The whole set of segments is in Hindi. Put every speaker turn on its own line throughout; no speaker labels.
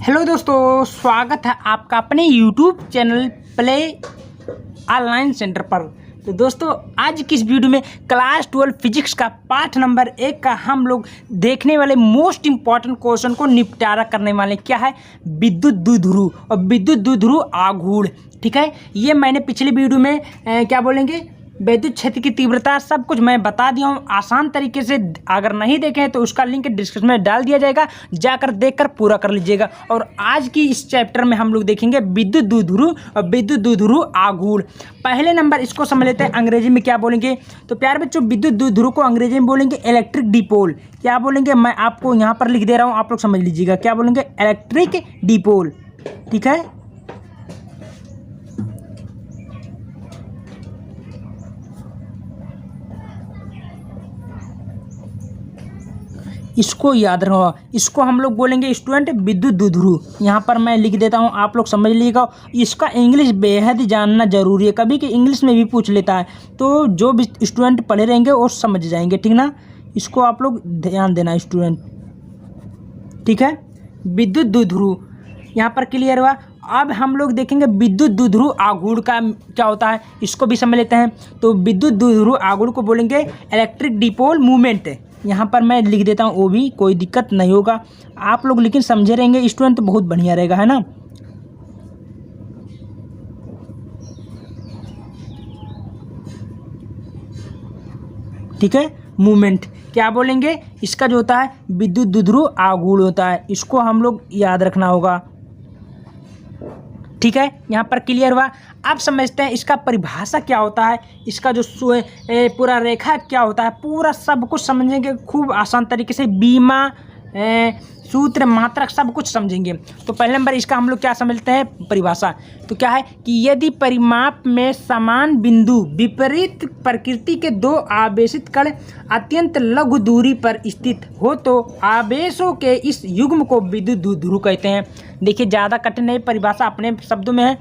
हेलो दोस्तों, स्वागत है आपका अपने YouTube channel play online centre पर। तो दोस्तों, आज की इस वीडियो में क्लास 12 फिजिक्स का पाठ नंबर 1 का हम लोग देखने वाले मोस्ट इम्पॉर्टेंट क्वेश्चन को निपटारा करने वाले क्या है, विद्युत द्विध्रुव और विद्युत द्विध्रुव आघूर्ण। ठीक है, ये मैंने पिछली वीडियो में क्या बोलेंगे, विद्युत क्षेत्र की तीव्रता सब कुछ मैं बता दिया हूँ आसान तरीके से। अगर नहीं देखें तो उसका लिंक डिस्क्रिप्शन में डाल दिया जाएगा, जाकर देखकर पूरा कर लीजिएगा। और आज की इस चैप्टर में हम लोग देखेंगे विद्युत द्विध्रुव और विद्युत द्विध्रुव आघूर्ण। पहले नंबर इसको समझ लेते हैं, अंग्रेजी में क्या बोलेंगे। तो प्यारे बच्चों, विद्युत द्विध्रुव को अंग्रेजी में बोलेंगे इलेक्ट्रिक डिपोल। क्या बोलेंगे, मैं आपको यहाँ पर लिख दे रहा हूँ, आप लोग समझ लीजिएगा। क्या बोलेंगे, इलेक्ट्रिक डिपोल। ठीक है, इसको याद रखो। इसको हम लोग बोलेंगे स्टूडेंट विद्युत द्विध्रुव। यहाँ पर मैं लिख देता हूँ, आप लोग समझ लीजिएगा। इसका इंग्लिश बेहद जानना जरूरी है, कभी कि इंग्लिश में भी पूछ लेता है, तो जो भी स्टूडेंट पढ़े रहेंगे वो समझ जाएंगे। ठीक ना, इसको आप लोग ध्यान देना स्टूडेंट। ठीक है, विद्युत द्विध्रुव यहाँ पर क्लियर हुआ। अब हम लोग देखेंगे विद्युत द्विध्रुव आघूर्ण का क्या होता है, इसको भी समझ लेते हैं। तो विद्युत द्विध्रुव आघूर्ण को बोलेंगे इलेक्ट्रिक डिपोल मूवमेंट। यहाँ पर मैं लिख देता हूँ, वो भी कोई दिक्कत नहीं होगा, आप लोग लेकिन समझे रहेंगे स्टूडेंट तो बहुत बढ़िया रहेगा, है ना। ठीक है, मूवमेंट क्या बोलेंगे, इसका जो होता है विद्युत द्विध्रुव आघूर्ण होता है, इसको हम लोग याद रखना होगा। ठीक है, यहाँ पर क्लियर हुआ। अब समझते हैं इसका परिभाषा क्या होता है, इसका जो पूरा रेखा क्या होता है, पूरा सब कुछ समझेंगे खूब आसान तरीके से। बीमा सूत्र मात्रक सब कुछ समझेंगे। तो पहले नंबर इसका हम लोग क्या समझते हैं, परिभाषा। तो क्या है कि यदि परिमाप में समान बिंदु विपरीत प्रकृति के दो आवेशित कण अत्यंत लघु दूरी पर स्थित हो तो आवेशों के इस युग्म को विद्युत द्विध्रुव कहते हैं। देखिए, ज़्यादा कठिन नहीं, परिभाषा अपने शब्दों में है,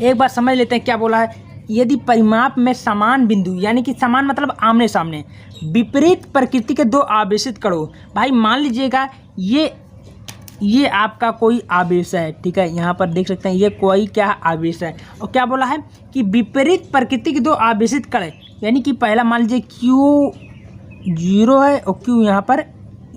एक बार समझ लेते हैं क्या बोला है। यदि परिमाप में समान बिंदु, यानी कि समान मतलब आमने सामने, विपरीत प्रकृति के दो आवेशित कणों, भाई मान लीजिएगा ये आपका कोई आवेश है। ठीक है, यहाँ पर देख सकते हैं ये कोई क्या आवेश है, और क्या बोला है कि विपरीत प्रकृति के दो आवेशित कण, यानी कि पहला मान लीजिए Q0 है और Q यहाँ पर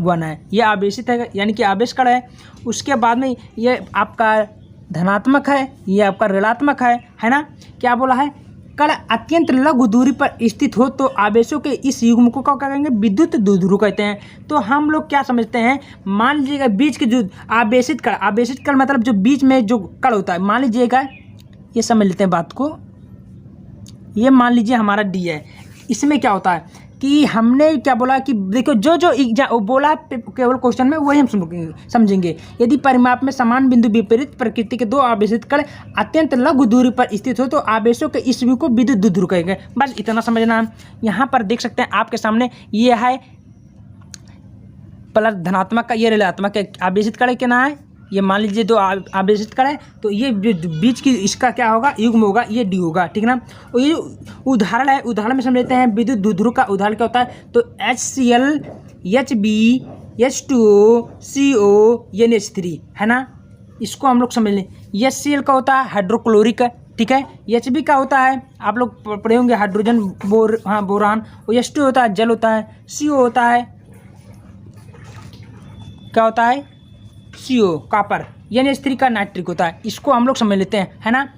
1 है, ये आवेशित है, यानी कि आवेश कण है। उसके बाद में ये आपका धनात्मक है, ये आपका ऋणात्मक है ना। क्या बोला है, कण अत्यंत लघु दूरी पर स्थित हो तो आवेशों के इस युग्म को क्या कहेंगे, विद्युत द्विध्रुव कहते हैं। तो हम लोग क्या समझते हैं, मान लीजिएगा बीच के जो आवेशित कण मतलब जो बीच में जो कण होता है, मान लीजिएगा, ये समझ लेते हैं बात को। ये मान लीजिए हमारा डी है, इसमें क्या होता है कि हमने क्या बोला कि देखो जो बोला केवल क्वेश्चन में वही हम समझेंगे। यदि परिमाप में समान बिंदु विपरीत प्रकृति के दो आवेशित कण अत्यंत लघु दूरी पर स्थित हो तो आवेशों के इस व्यू को विद्युत द्विध्रुव कहेंगे। बस इतना समझना है। यहाँ पर देख सकते हैं आपके सामने ये है प्लस धनात्मक का, ये ऋणात्मक आवेशित कण के ना है। ये मान लीजिए दो आवेशित कण है, तो ये बीच की इसका क्या होगा, युग्म होगा, ये डी होगा। ठीक ना। और ये उदाहरण है, उदाहरण में समझ लेते हैं विद्युत द्विध्रुव का उदाहरण क्या होता है। तो HCl Hb H2O CO NH3 है ना, इसको हम लोग समझ लें। HCl का होता है हाइड्रोक्लोरिक, ठीक है। Hb का होता है, आप लोग पढ़े होंगे, हाइड्रोजन बोरान। और H2 होता है जल होता है। CO होता है, क्या होता है, CO कॉपर। NH3 का नाइट्रिक होता है। इसको हम लोग समझ लेते हैं, है ना।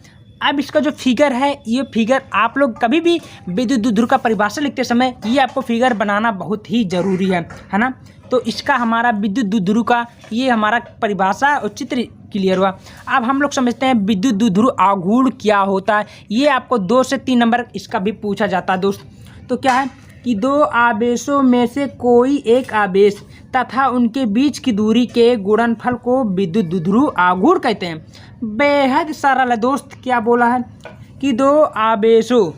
अब इसका जो फिगर है, ये फिगर आप लोग कभी भी विद्युत द्विध्रुव का परिभाषा लिखते समय ये आपको फिगर बनाना बहुत ही ज़रूरी है ना। तो इसका हमारा विद्युत द्विध्रुव का ये हमारा परिभाषा और चित्र क्लियर हुआ। अब हम लोग समझते हैं विद्युत द्विध्रुव आघूर्ण क्या होता है। ये आपको 2 से 3 नंबर इसका भी पूछा जाता है दोस्त। तो क्या है कि दो आवेशों में से कोई एक आवेश तथा उनके बीच की दूरी के गुणनफल को विद्युत द्विध्रुव आघूर्ण कहते हैं। बेहद सरल है दोस्त। क्या बोला है कि दो आवेशों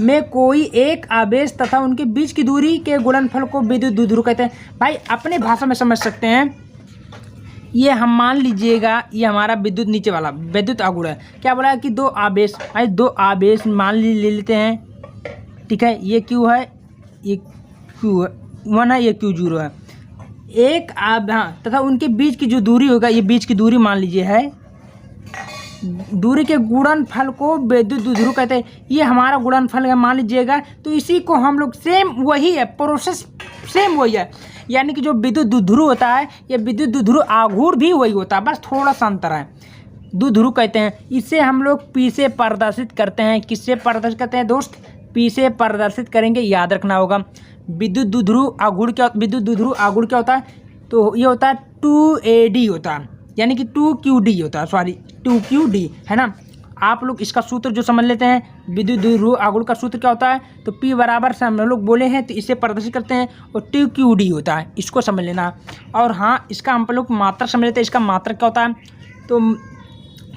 में कोई एक आवेश तथा उनके बीच की दूरी के गुणनफल को विद्युत द्विध्रुव कहते हैं। भाई अपने भाषा में समझ सकते हैं, ये हम मान लीजिएगा ये हमारा विद्युत नीचे वाला विद्युत आघूर्ण है। क्या बोला है कि दो आवेश, भाई दो आवेश मान ले लेते हैं। ठीक है, ये Q है, ये Q1 है, ये Q0 है। एक हाँ, तथा उनके बीच की जो दूरी होगा, ये बीच की दूरी मान लीजिए है, दूरी के गुणनफल को विद्युत द्विध्रुव कहते हैं। ये हमारा गुणनफल है मान लीजिएगा। तो इसी को हम लोग सेम वही है, प्रोसेस सेम वही है, यानी कि जो विद्युत द्विध्रुव होता है, ये विद्युत द्विध्रुव आघूर्ण भी वही होता है, बस थोड़ा सा अंतर है। द्विध्रुव कहते हैं, इसे हम लोग पी से प्रदर्शित करते हैं। किससे प्रदर्शित करते हैं दोस्त? पी से प्रदर्शित करेंगे, याद रखना होगा। विद्युत द्विध्रुव आघूर्ण क्या होता है? तो ये होता है 2AD होता है, यानी कि 2QD होता है, सॉरी 2QD है ना। आप लोग इसका सूत्र जो समझ लेते हैं, विद्युत द्विध्रुव आघूर्ण का सूत्र क्या होता है? तो P बराबर से हम लोग बोले हैं तो इसे प्रदर्शित करते हैं, और 2QD होता है, इसको समझ लेना। और हाँ, इसका हम लोग मात्रक समझ लेते हैं। इसका मात्रक क्या होता है? तो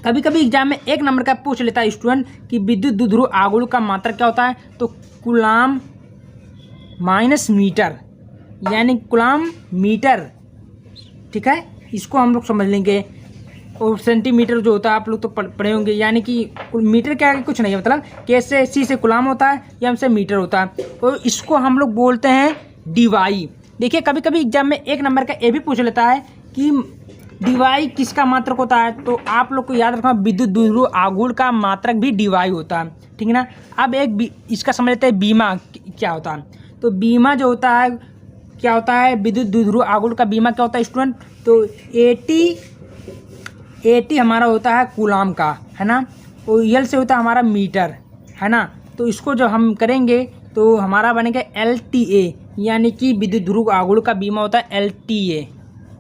कभी कभी एग्जाम में 1 नंबर का पूछ लेता है स्टूडेंट कि विद्युत द्विध्रुव आघूर्ण का मात्रक क्या होता है? तो कूलाम माइनस मीटर, यानी कूलाम मीटर, ठीक है, इसको हम लोग समझ लेंगे। और सेंटीमीटर जो होता है आप लोग तो पढ़े होंगे, यानी कि मीटर क्या है, कुछ नहीं है, मतलब कैसे सी से कूलाम होता है या हमसे मीटर होता है, और इसको हम लोग बोलते हैं डीवाई। देखिए कभी कभी एग्जाम में 1 नंबर का ये भी पूछ लेता है कि डीवाई किसका मात्रक होता है? तो आप लोग को याद रखना, विद्युत द्विध्रुव आघूर्ण का मात्रक भी डीवाई होता है, ठीक है ना। अब एक इसका समझ लेते हैं बीमा क्या होता है। तो बीमा जो होता है क्या होता है? विद्युत द्विध्रुव आघूर्ण का बीमा क्या होता है स्टूडेंट? तो 80 हमारा होता है कूलाम का, है ना, और यल से होता है हमारा मीटर, है ना। तो इसको जब हम करेंगे तो हमारा बनेगा LTA, यानी कि विद्युत द्विध्रुव आघूर्ण का बीमा होता है LTA,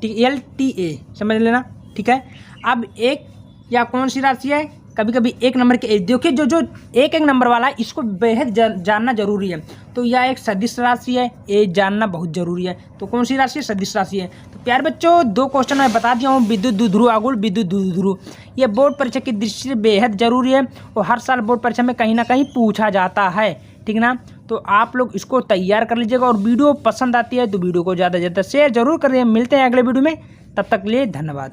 ठीक, LTA समझ लेना, ठीक है। अब एक या कौन सी राशि है, कभी कभी 1 नंबर के देखिए जो एक नंबर वाला है, इसको बेहद जानना जरूरी है। तो यह एक सदिश राशि है, ये जानना बहुत जरूरी है। तो कौन सी राशि है? सदिश राशि है। तो प्यारे बच्चों, 2 क्वेश्चन मैं बता दिया हूँ, विद्युत द्विध्रुव आघूर्ण, विद्युत द्विध्रुव, ये बोर्ड परीक्षा की दृष्टि से बेहद जरूरी है, और हर साल बोर्ड परीक्षा में कहीं ना कहीं पूछा जाता है, ठीक ना। तो आप लोग इसको तैयार कर लीजिएगा, और वीडियो पसंद आती है तो वीडियो को ज़्यादा से ज़्यादा शेयर जरूर करिए। मिलते हैं अगले वीडियो में, तब तक के लिए धन्यवाद।